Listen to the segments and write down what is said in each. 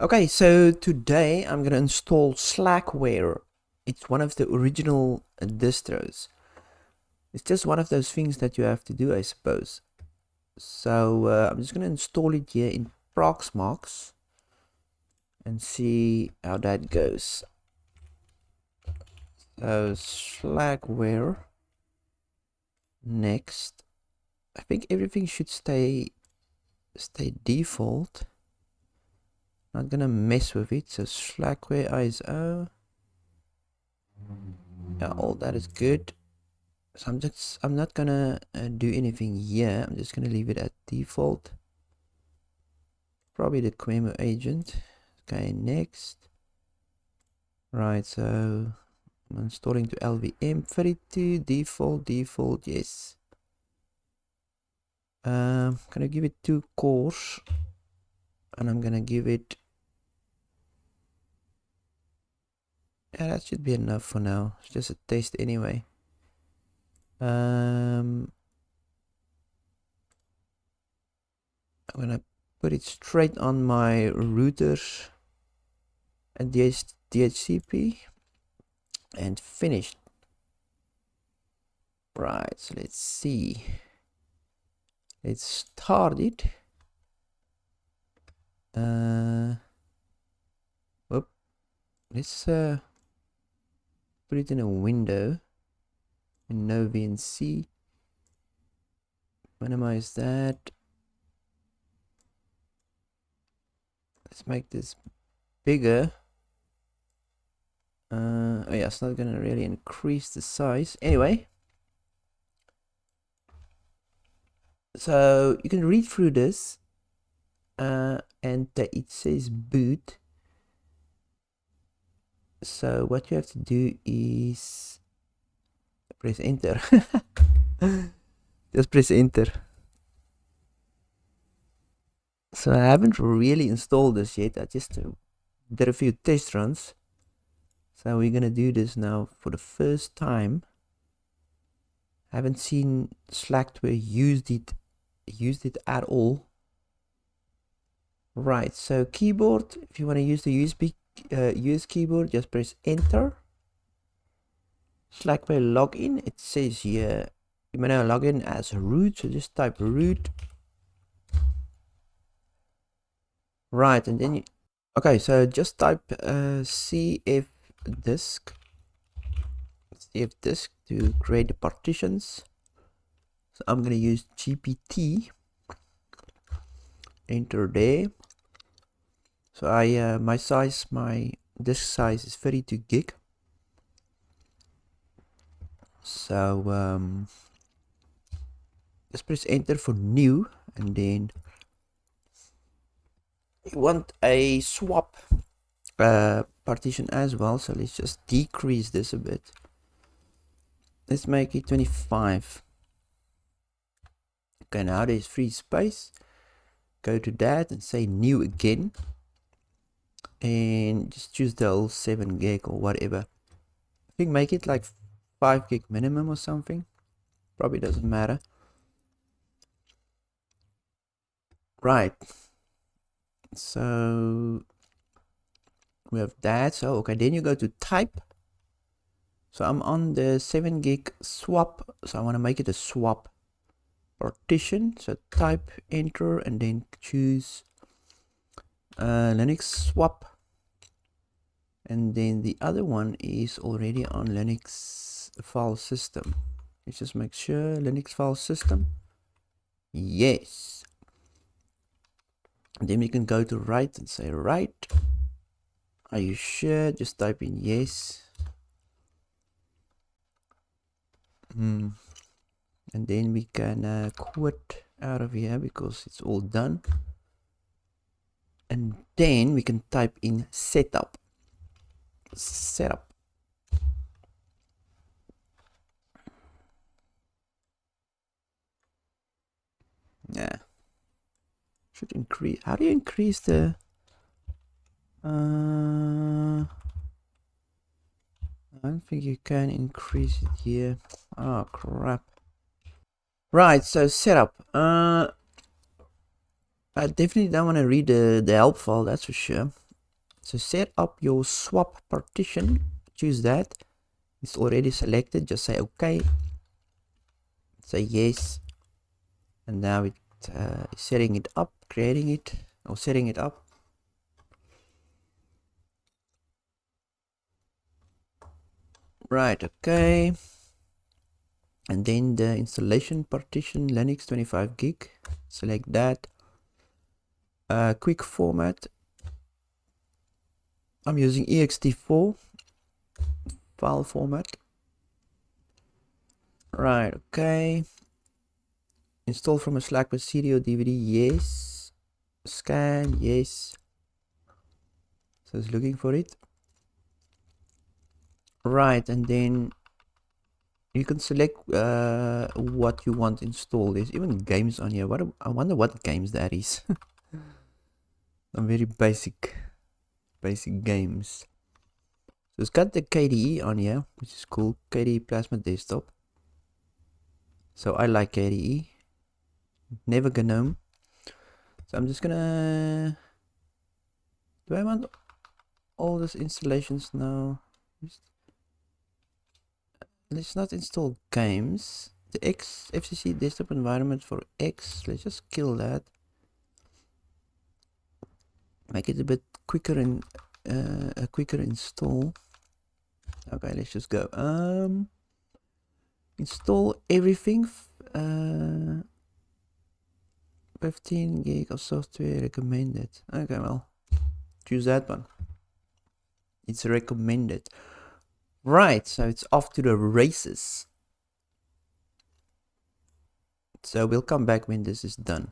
Okay, so today I'm gonna install Slackware. It's one of the original distros. It's just one of those things that you have to do, I suppose. So I'm just gonna install it here in Proxmox and see how that goes. So Slackware. Next. I think everything should stay default. Not gonna mess with it. So Slackware ISO. Yeah, all that is good. So I'm not gonna do anything here. I'm just gonna leave it at default. Probably the Quemo agent. Okay, next. Right, so I'm installing to LVM 32 default, yes. Gonna give it 2 cores, and I'm gonna give it. Yeah, that should be enough for now. It's just a test anyway. I'm gonna put it straight on my routers and DHCP and finished. Right, so let's see. Let's start it. Whoop. Let's put it in a window in no VNC. Minimize that. Let's make this bigger. Oh yeah, it's not gonna really increase the size. Anyway, so you can read through this, and it says boot. So what you have to do is press enter. Just press enter. So I haven't really installed this yet. I just did a few test runs. So we're gonna do this now for the first time. I haven't seen Slackware used it at all. Right, so keyboard, if you want to use the US keyboard, just press enter. Slackware login, it says here you may now log in as root, so just type root. Right, and then okay, so just type cf disk to create the partitions. So I'm gonna use GPT. Enter there. So my disk size is 32 gig. So just press enter for new, and then you want a swap partition as well. So let's just decrease this a bit. Let's make it 25. Okay, now there's free space. Go to that and say new again, and just choose the whole 7 gig or whatever. I think make it like 5 gig minimum or something. Probably doesn't matter. Right, so we have that. So okay, then you go to type. So I'm on the 7 gig swap, so I want to make it a swap partition. So type enter and then choose Linux swap, and then the other one is already on Linux file system. Let's just make sure Linux file system, yes. And then we can go to write and say write. Are you sure? Just type in yes. And then we can quit out of here because it's all done. And then we can type in setup. Yeah, should increase. How do you increase the I don't think you can increase it here. Oh crap. Right, so setup. I definitely don't want to read the help file, that's for sure. So set up your swap partition, choose that. It's already selected, just say okay, say yes, and now it is setting it up, creating it, or setting it up. Right, okay. And then the installation partition, Linux 25 gig, select that. Quick format, I'm using ext4 file format. Right, okay. Install from a Slackware CD or DVD, yes. Scan, yes. So it's looking for it. Right, and then you can select what you want installed. There's even games on here. I wonder what games that is. Some very basic games. So it's got the KDE on here, which is cool. KDE Plasma Desktop. So I like KDE. Never GNOME. So I'm just gonna. Do I want all these installations now? Let's not install games. The FCC desktop environment for X. Let's just kill that. Make it a bit quicker and a quicker install. Okay, let's just go. Install everything. 15 gig of software recommended. Okay, well, choose that one. It's recommended. Right, so it's off to the races. So we'll come back when this is done.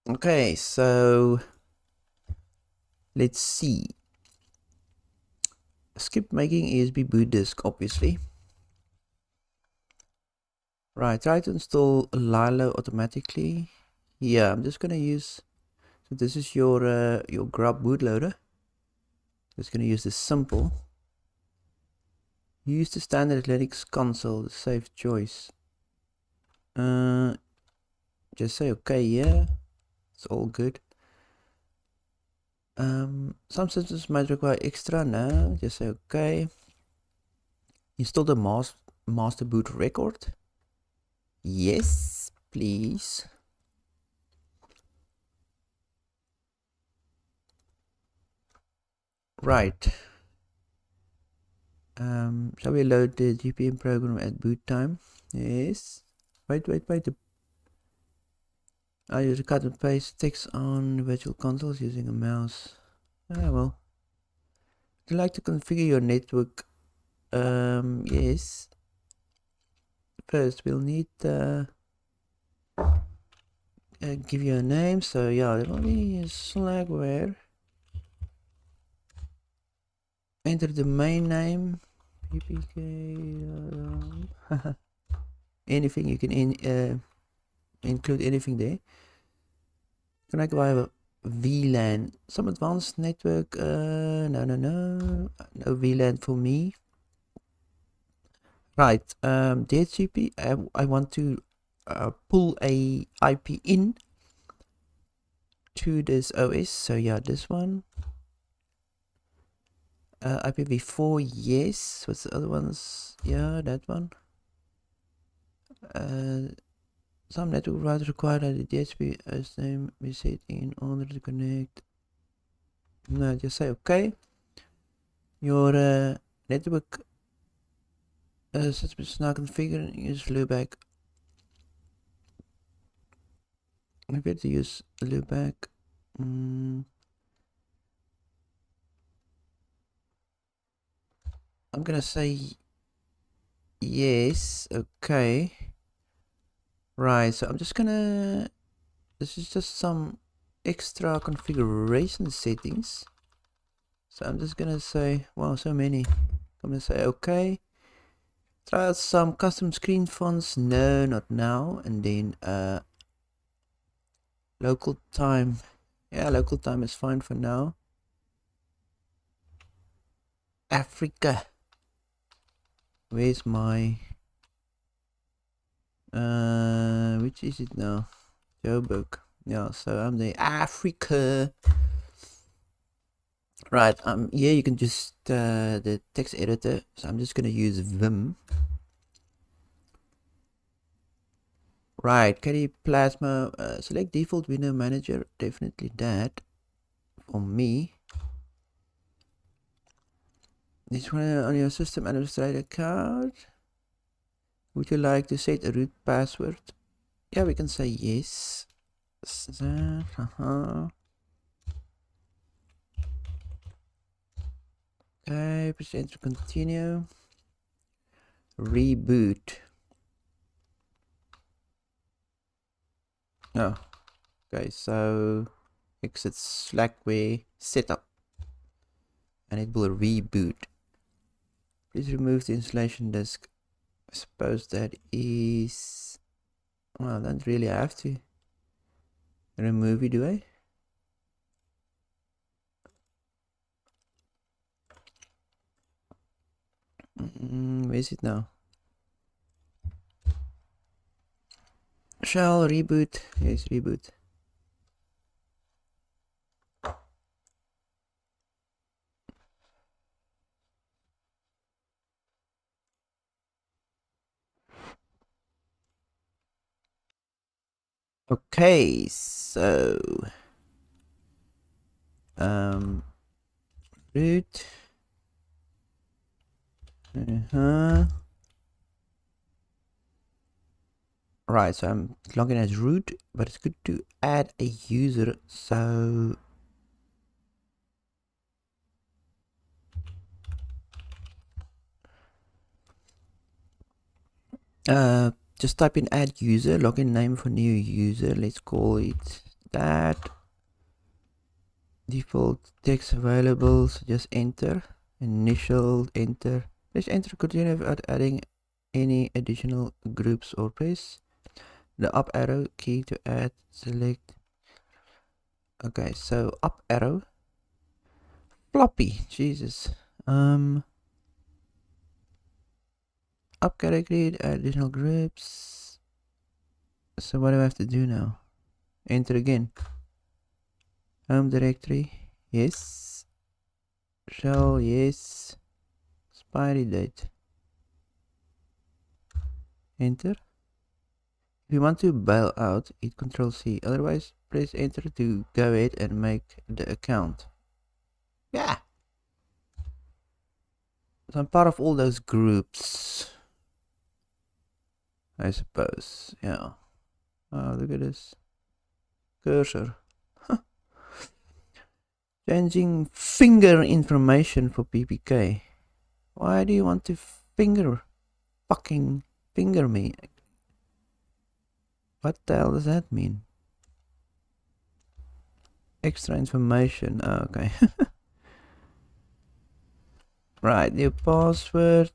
Okay, so let's see. Skip making ESB boot disk, obviously. Right, try to install Lilo automatically. Yeah, I'm just gonna use. So this is your grub bootloader. Just gonna use the simple. Use the standard Linux console, the safe choice. Just say okay, yeah. It's all good. Some systems might require extra. No, just say okay. Install the master boot record. Yes, please. Right. Shall we load the GPM program at boot time? Yes. Wait. I use cut and paste text on virtual consoles using a mouse. Ah, well. Would you like to configure your network? Yes. First, we'll need give you a name. So yeah, there will be Slackware. Enter the main name. PPK. Anything you can include anything there. Connect via VLAN. Some advanced network. No VLAN for me. Right. DHCP. I want to pull a IP in to this OS. So yeah, this one. IPv4, yes. What's the other ones? Yeah, that one. Some network routers require that the DHCP as name be set in order to connect. No, just say okay. Your network system is now configured. Use loopback. I have to use loopback. I'm gonna say yes. Okay. Right. So I'm just gonna. This is just some extra configuration settings. So I'm just gonna say, wow, so many. I'm gonna say okay. Try out some custom screen fonts. No, not now. And then local time. Yeah, local time is fine for now. Africa. Where's my which is it now? Joburg. Yeah, so I'm the Africa. Right, here you can just the text editor. So I'm just gonna use Vim. Right, KD Plasma, select default window manager, definitely that for me. This one on your system administrator card. Would you like to set a root password? Yeah, we can say yes. Okay, press enter, continue. Reboot. Oh, okay, so exit Slackware setup and it will reboot. Please remove the installation disk. I suppose that is, well, I don't really have to remove it, do I? Where is it now? Shall reboot. Yes, reboot. Okay, so root. Right, so I'm logging as root, but it's good to add a user. So just type in add user, login name for new user. Let's call it that. Default text available, so just enter. Initial, enter. Let's enter, continue without adding any additional groups or press the up arrow key to add, select. Okay, so up arrow. Floppy, Jesus. Up category, additional groups. So what do I have to do now? Enter again. Home directory, yes. Shell, yes. Expiry date. Enter. If you want to bail out, hit Control C. Otherwise, press enter to go ahead and make the account. Yeah. So I'm part of all those groups, I suppose. Yeah. Oh, look at this cursor. Changing finger information for PPK. Why do you want to fucking finger me? What the hell does that mean? Extra information. Oh, okay. Right, new password.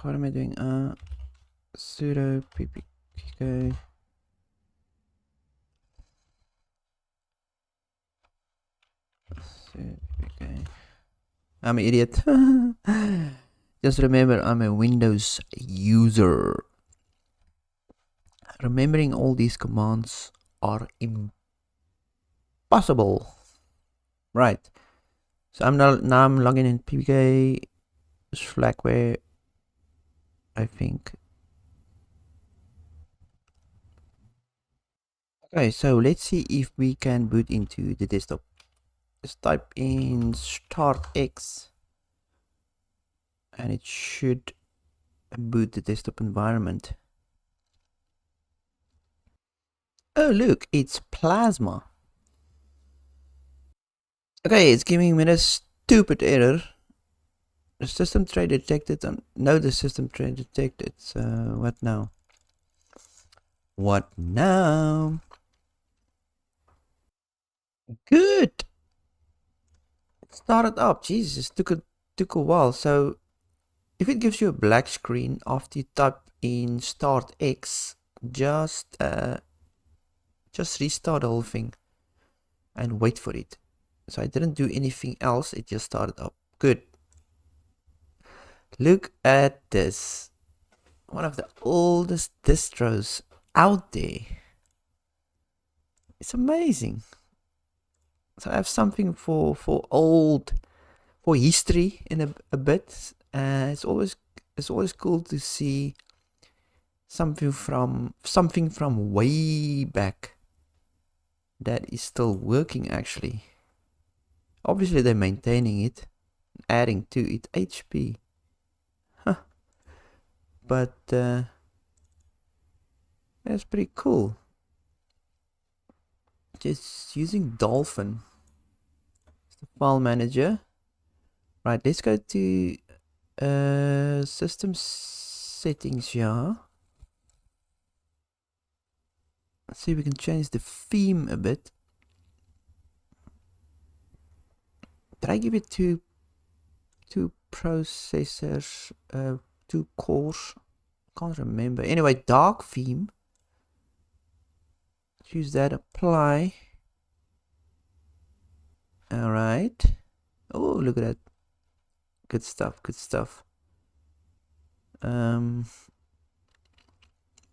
What am I doing? Sudo ppk. I'm an idiot. Just remember, I'm a Windows user. Remembering all these commands are impossible. Right. So now I'm logging in ppk Slackware, I think. Okay, so let's see if we can boot into the desktop. Just type in start X and it should boot the desktop environment. Oh look, it's Plasma. Okay, it's giving me a stupid error. The system tray detected. No, the system tray detected. So what now? What now? Good. It started up. Jesus, took a while. So if it gives you a black screen after you type in start X, just just restart the whole thing and wait for it. So I didn't do anything else, it just started up. Good. Look at this. One of the oldest distros out there. It's amazing. So I have something for history in a bit. It's always cool to see something from way back that is still working actually. Obviously they're maintaining it, adding to it HP. Huh. But that's pretty cool. Just using Dolphin as the file manager. Right, let's go to system settings here. Let's see if we can change the theme a bit. Did I give it two processors, 2 cores? Can't remember. Anyway, dark theme. Choose that, apply. Alright. Oh, look at that. Good stuff, good stuff. Alright,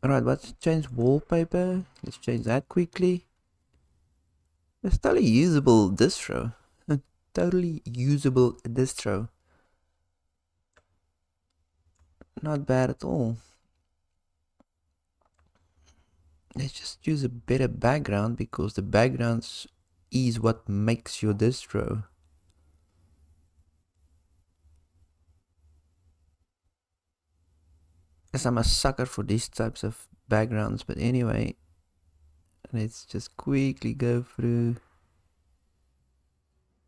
let's change wallpaper. Let's change that quickly. It's totally usable distro. Totally usable distro. Not bad at all. Let's just use a better background because the backgrounds is what makes your distro. Yes, I'm a sucker for these types of backgrounds, but anyway, let's just quickly go through.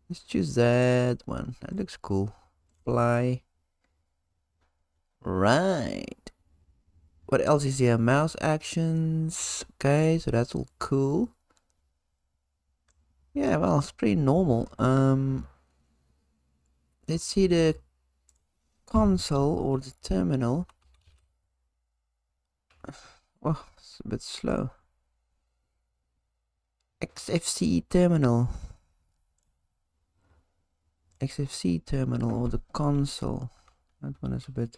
Let's choose that one. That looks cool. Apply. Right. What else is here? Mouse actions. Okay, so that's all cool. Yeah, well, it's pretty normal. Let's see the console or the terminal. Oh, it's a bit slow. XFC terminal. XFC terminal or the console. That one is a bit.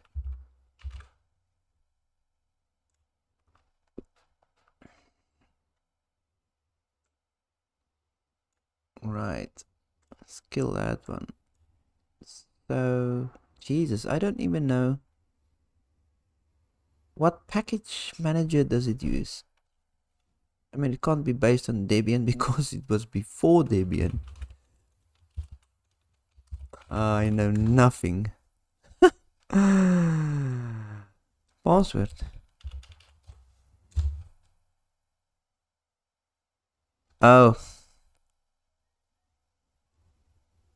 Right. Let's kill that one. So, Jesus, I don't even know. What package manager does it use? I mean, it can't be based on Debian because it was before Debian. I know nothing. Password. Oh.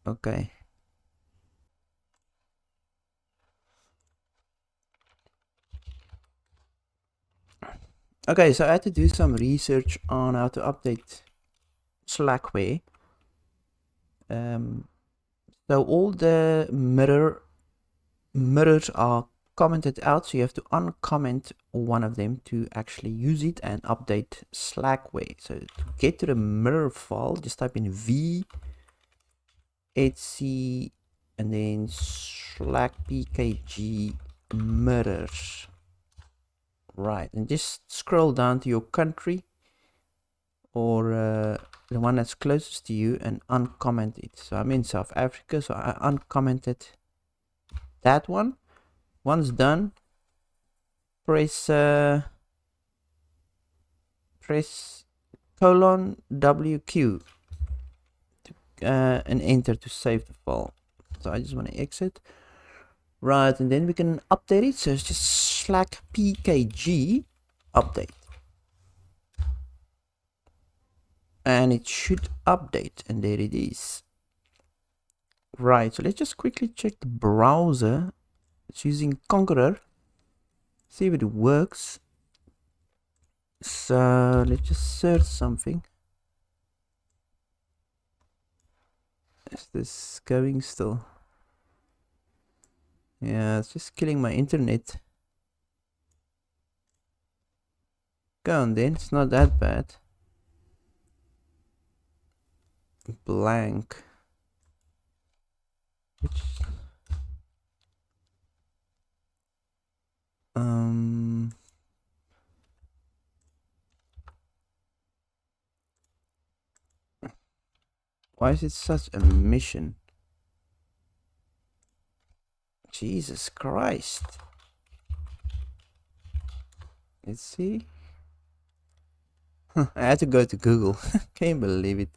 Okay. Okay, so I had to do some research on how to update Slackware. So all the mirrors are commented out, so you have to uncomment one of them to actually use it and update Slackware. So to get to the mirror file, just type in v etc and then slackpkg mirrors. Right, and just scroll down to your country or the one that's closest to you and uncomment it. So I'm in South Africa, so I uncommented that one. Once done, press colon WQ and enter to save the file. So I just want to exit. Right, and then we can update it. So it's just slackpkg update. And it should update, and there it is. Right, so let's just quickly check the browser. It's using Conqueror. See if it works. So let's just search something. Is this going still? Yeah, it's just killing my internet. Go on then, it's not that bad. blank. Why is it such a mission? Jesus Christ. Let's see. I had to go to Google. Can't believe it.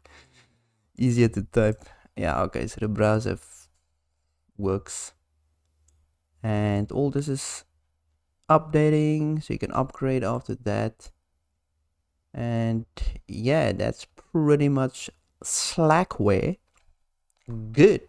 Easier to type. Yeah, okay, so the browser works. And all this is updating, so you can upgrade after that. And yeah, that's pretty much Slackware. Good.